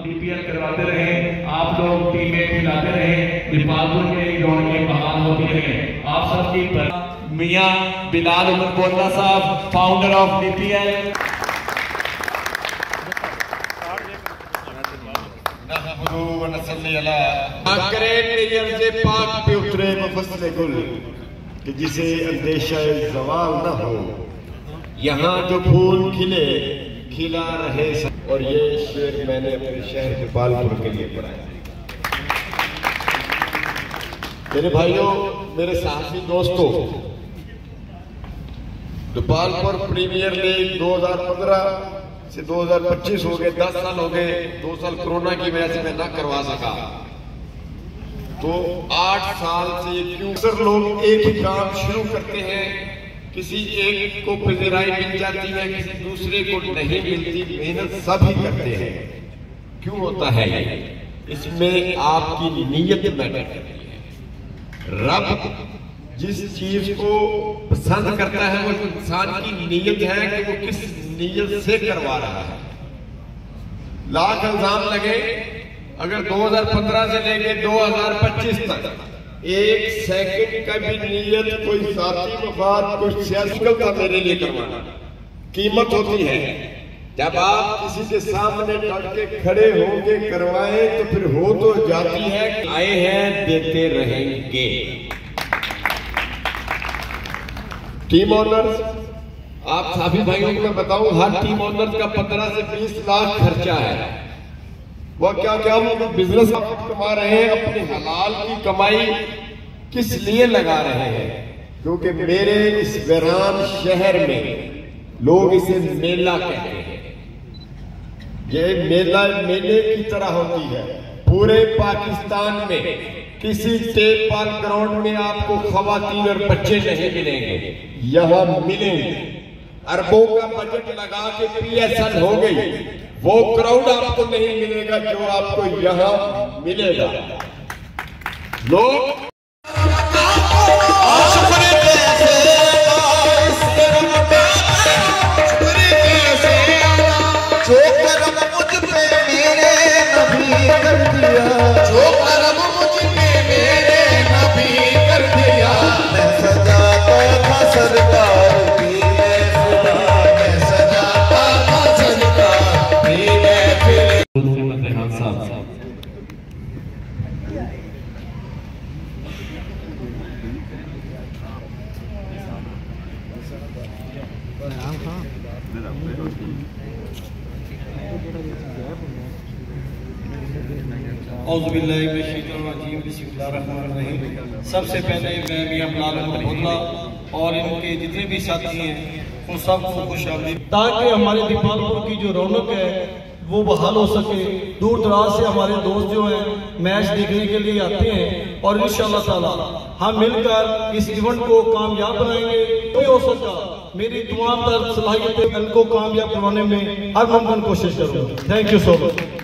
DPL करवाते रहे, आप लोग टीमें खिलाते रहे, दीपालपुर के रौनकें बहाल होती रहे। आप सबकी मियां बिलाल उमर बोलना साहब, फाउंडर ऑफ DPL। पाक पे उतरे मुफस्सिल गुल कि जिसे अंदेशा ज़वाल न हो, यहाँ जो फूल खिले खिला रहे सब। और ये शेर मैंने अपने शहर दीपालपुर के लिए पढ़ा। मेरे भाइयों, मेरे साथी दोस्तों, दीपालपुर प्रीमियर लीग 2015 से 2025 हो गए, 10 साल हो गए। 2 साल कोरोना की वजह से मैं ना करवा सका, तो 8 साल से क्यों अक्सर लोग एक ही काम शुरू करते हैं, किसी एक को पज़ीराई मिल जाती है, किसी दूसरे को नहीं मिलती। मेहनत सभी करते हैं। क्यों होता है ये? इसमें आपकी नीयत मैटर करती है। रब जिस चीज को पसंद करता है वो इंसान की नीयत है कि वो किस नीयत से करवा रहा है। लाख इल्जाम लगे, अगर 2015 से लेके 2025 तक 1 सेकंड का भी नीयत, कोई साथी मफाद, कुछ सियासी का मेरे लिए करवाना, कीमत होती है। जब आप किसी के सामने डट के खड़े होंगे, करवाएं, तो फिर हो तो जाती है। आए हैं, देते रहेंगे। टीम ओनर्स, आप सभी भाइयों को मैं बताऊं, हर टीम ओनर्स का 15 से 20 लाख खर्चा है। वह क्या क्या वो बिजनेस कमा रहे हैं, अपने हलाल की कमाई किस लिए लगा रहे हैं? क्योंकि मेरे इस वीरान शहर में लोग इसे मेला कहते हैं। ये मेला मेले की तरह होती है। पूरे पाकिस्तान में किसी टेपल ग्राउंड में आपको खवातीन और बच्चे नहीं मिलेंगे, यहाँ मिलेंगे। अरबों का बजट लगा के PSL हो गई, वो क्राउड आपको नहीं मिलेगा जो आपको यहाँ मिलेगा। लोग सबसे पहले मैं मियां बिलाल उमर बोलना और इनके जितने भी साथी हैं उन सबको खुशामदीद, ताकि हमारे दीपालपुर की जो रौनक है वो बहाल हो सके। दूर दराज से हमारे दोस्त जो हैं मैच देखने के लिए आते हैं और इंशाअल्लाह ताला हम मिलकर इस इवेंट को कामयाब बनाएंगे। कोई हो सका मेरी दुआ पर सलाहियत को कामयाब करवाने में हर मुमकिन कोशिश करूँगा। Thank you so much.